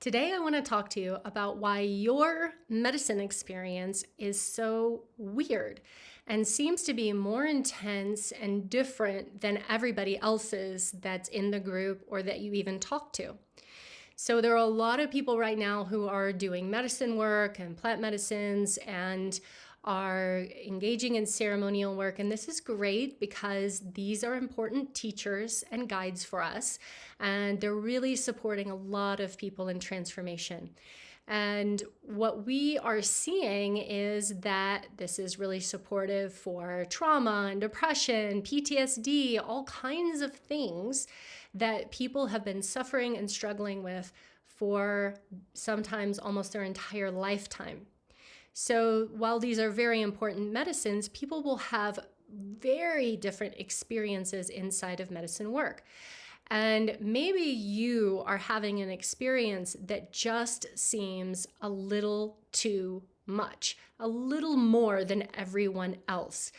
Today, I want to talk to you about why your medicine experience is so weird and seems to be more intense and different than everybody else's that's in the group or that you even talk to. So, there are a lot of people right now who are doing medicine work and plant medicines and are engaging in ceremonial work. And this is great because these are important teachers and guides for us. And they're really supporting a lot of people in transformation. And what we are seeing is that this is really supportive for trauma and depression, PTSD, all kinds of things that people have been suffering and struggling with for sometimes almost their entire lifetime. So while these are very important medicines, people will have very different experiences inside of medicine work. And maybe you are having an experience that just seems a little too much, a little more than everyone else.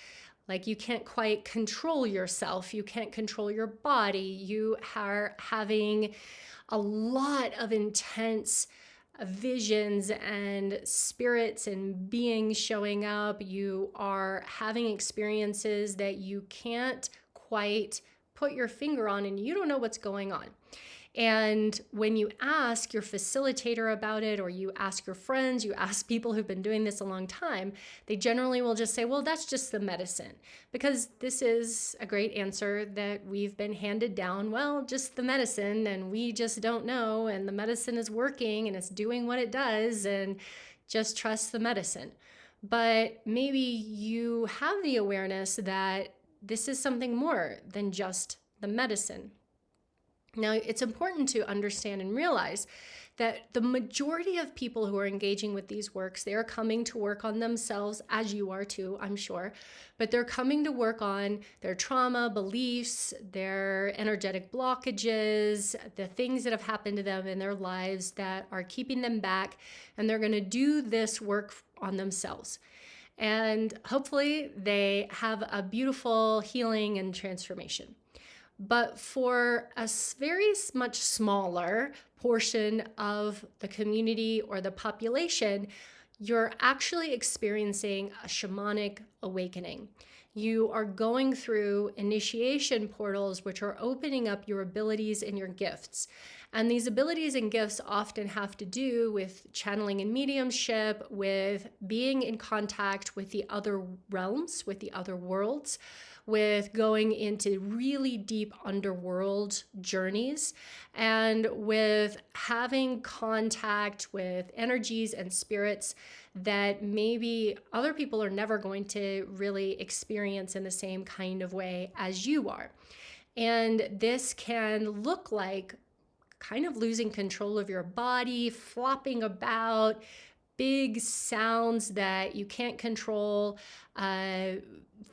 Like you can't quite control yourself, you can't control your body, you are having a lot of intense visions and spirits and beings showing up. You are having experiences that you can't quite put your finger on and you don't know what's going on. And when you ask your facilitator about it, or you ask your friends, you ask people who've been doing this a long time, they generally will just say, well, that's just the medicine. Because this is a great answer that we've been handed down. Well, just the medicine, and we just don't know, and the medicine is working and it's doing what it does, and just trust the medicine. But maybe you have the awareness that this is something more than just the medicine. Now, it's important to understand and realize that the majority of people who are engaging with these works, they are coming to work on themselves, as you are too, I'm sure, but they're coming to work on their trauma, beliefs, their energetic blockages, the things that have happened to them in their lives that are keeping them back, and they're going to do this work on themselves. And hopefully they have a beautiful healing and transformation. But for a very much smaller portion of the community or the population, you're actually experiencing a shamanic awakening. You are going through initiation portals, which are opening up your abilities and your gifts. And these abilities and gifts often have to do with channeling and mediumship, with being in contact with the other realms, with the other worlds, with going into really deep underworld journeys, and with having contact with energies and spirits that maybe other people are never going to really experience in the same kind of way as you are. And this can look like kind of losing control of your body, flopping about, big sounds that you can't control,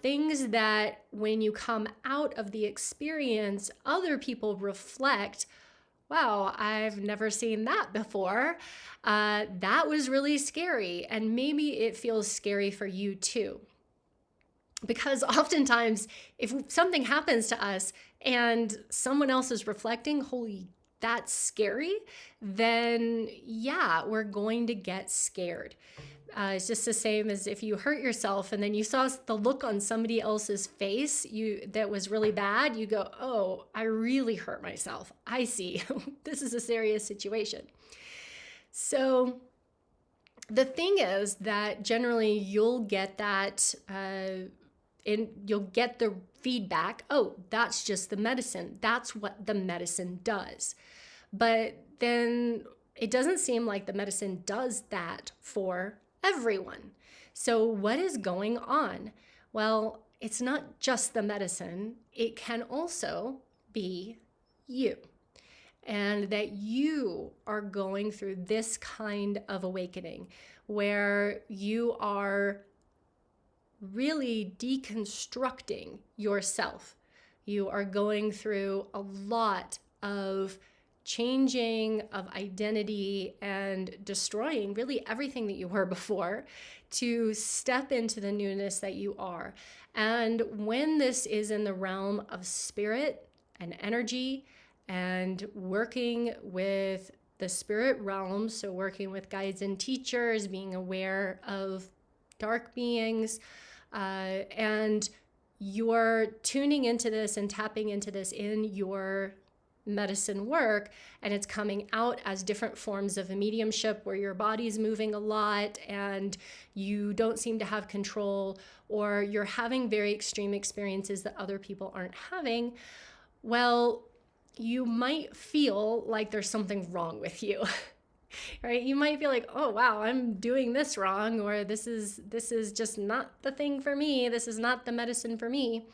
things that when you come out of the experience, other people reflect, wow, I've never seen that before. That was really scary. And maybe it feels scary for you too. Because oftentimes, if something happens to us and someone else is reflecting, holy, that's scary, then yeah, we're going to get scared. It's just the same as if you hurt yourself and then you saw the look on somebody else's face that was really bad, you go, oh, I really hurt myself. I see. This is a serious situation. So the thing is that generally you'll get that, you'll get the feedback, oh, that's just the medicine. That's what the medicine does. But then it doesn't seem like the medicine does that for everyone. So what is going on? Well, it's not just the medicine. It can also be you. And that you are going through this kind of awakening where you are really deconstructing yourself. You are going through a lot of changing of identity and destroying really everything that you were before to step into the newness that you are. And when this is in the realm of spirit and energy and working with the spirit realm, so working with guides and teachers, being aware of dark beings, and you're tuning into this and tapping into this in your medicine work, and it's coming out as different forms of a mediumship where your body's moving a lot and you don't seem to have control, or you're having very extreme experiences that other people aren't having, well, you might feel like there's something wrong with you. Right? You might feel like, oh wow, I'm doing this wrong, or this is just not the thing for me. This is not the medicine for me.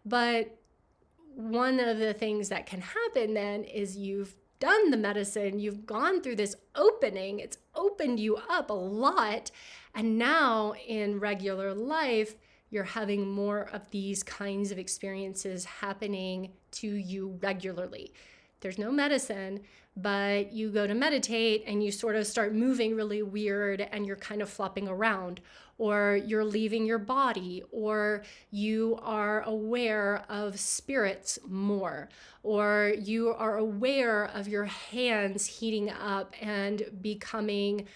But one of the things that can happen then is you've done the medicine, you've gone through this opening, it's opened you up a lot, and now in regular life, you're having more of these kinds of experiences happening to you regularly. There's no medicine, but you go to meditate and you sort of start moving really weird and you're kind of flopping around, or you're leaving your body, or you are aware of spirits more, or you are aware of your hands heating up and becoming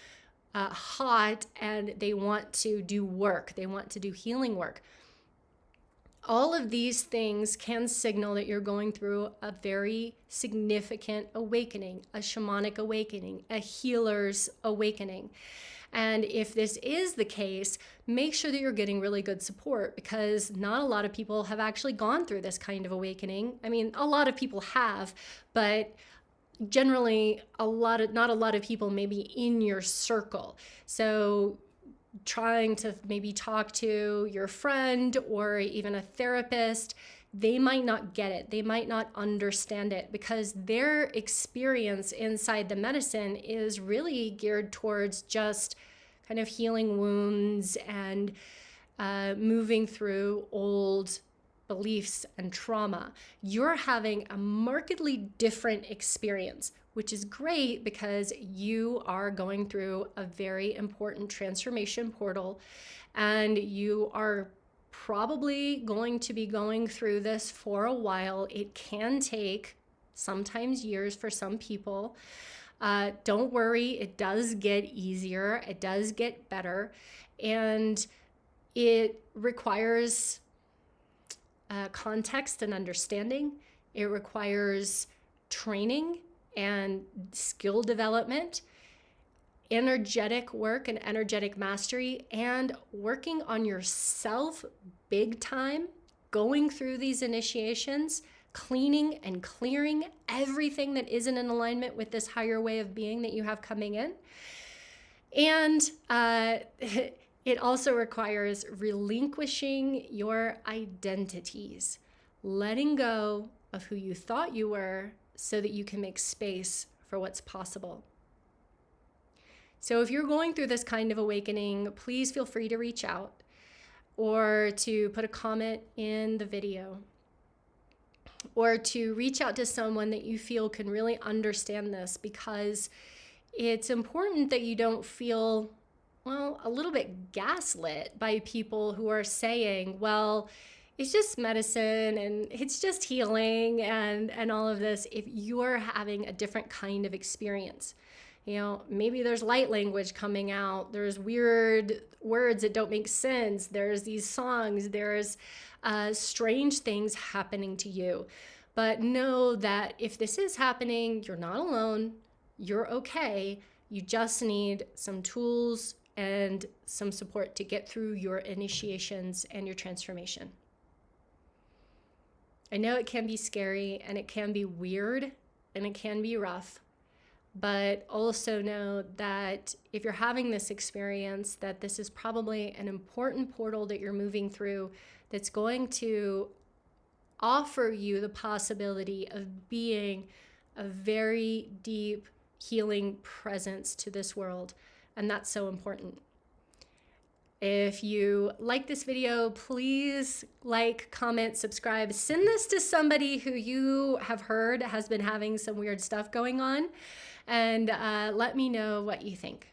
hot, and they want to do work, they want to do healing work. All of these things can signal that you're going through a very significant awakening, a shamanic awakening, a healer's awakening. And if this is the case, make sure that you're getting really good support, because not a lot of people have actually gone through this kind of awakening. I mean, a lot of people have, but generally not a lot of people maybe in your circle. So trying to maybe talk to your friend or even a therapist, they might not get it. They might not understand it, because their experience inside the medicine is really geared towards just kind of healing wounds and moving through old beliefs and trauma. You're having a markedly different experience, which is great because you are going through a very important transformation portal, and you are probably going to be going through this for a while. It can take sometimes years for some people. Don't worry, it does get easier, it does get better, and it requires context and understanding. It requires training and skill development, energetic work and energetic mastery, and working on yourself big time, going through these initiations, cleaning and clearing everything that isn't in alignment with this higher way of being that you have coming in. And it also requires relinquishing your identities, letting go of who you thought you were so that you can make space for what's possible. So if you're going through this kind of awakening, please feel free to reach out or to put a comment in the video, or to reach out to someone that you feel can really understand this, because it's important that you don't feel, well, a little bit gaslit by people who are saying, well, it's just medicine and it's just healing and all of this, if you're having a different kind of experience. You know, maybe there's light language coming out, there's weird words that don't make sense, there's these songs, there's strange things happening to you. But know that if this is happening, you're not alone, you're okay. You just need some tools and some support to get through your initiations and your transformation. I know it can be scary and it can be weird and it can be rough, but also know that if you're having this experience, that this is probably an important portal that you're moving through that's going to offer you the possibility of being a very deep healing presence to this world. And that's so important. If you like this video, please like, comment, subscribe, send this to somebody who you have heard has been having some weird stuff going on, and let me know what you think.